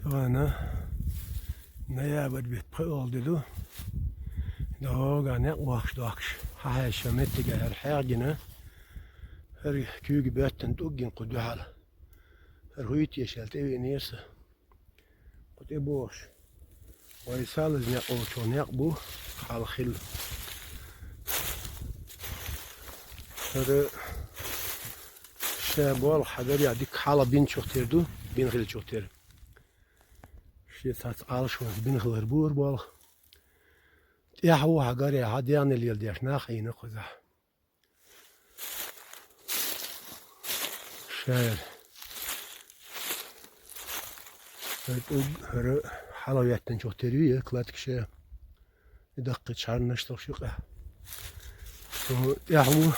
Doğana ne yapar bir pı oldu. Doğana ne vakş. Ha şamet gelir her güne. Her köy gibi etten tuğin kudu hal. Her huyut yeşelt evi neyse. Kudu boş. Oysalız ne olço ne bu halhil. Her şey bol haber ya dik hala bin çok terdu. Bin hil çok ter. Şey sat alışveriş bin hilir bur bol. Ya هو هجاري عادي يعني اللي يلدي عشنا خينا خذها شاير هر حلويات تنشوف ترويه كلاتك شيء يدق شعر نشتغل شقة يا هو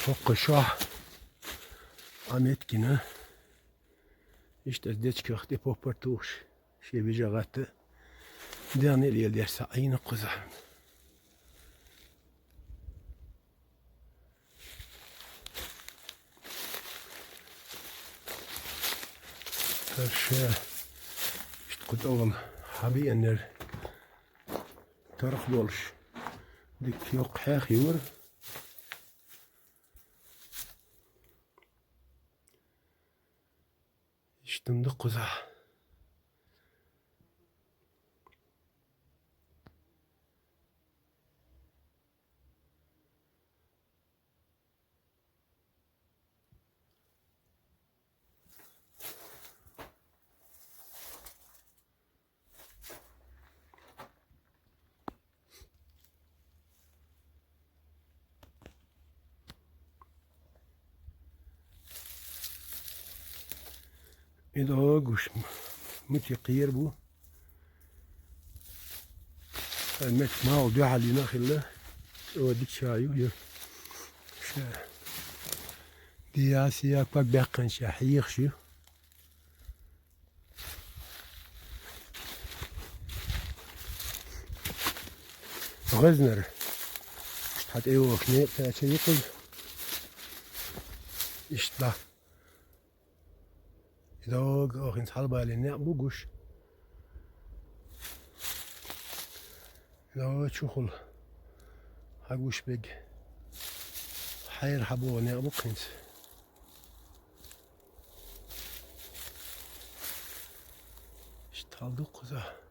فوق الشاه عميت كنا işte deç köhte popertuş şey bir jagattı diğer el derse aynı kuza her şey işte kutu habi enler taraf boluş dik yok her yur işte de kuza İdo kuş mütekir bu. Elmet ma oldu haline khille. O dik şayu ya. Diyasiya bak bakın şahiy şu. غزنر حتى ايوه خنيق تاعي يقول اشتلا اذا اوخ نصحاب بالي نعم بوغوش لا تشوخل هاغوش بيج حير حبو نعم بوكنس اشتالدو قزا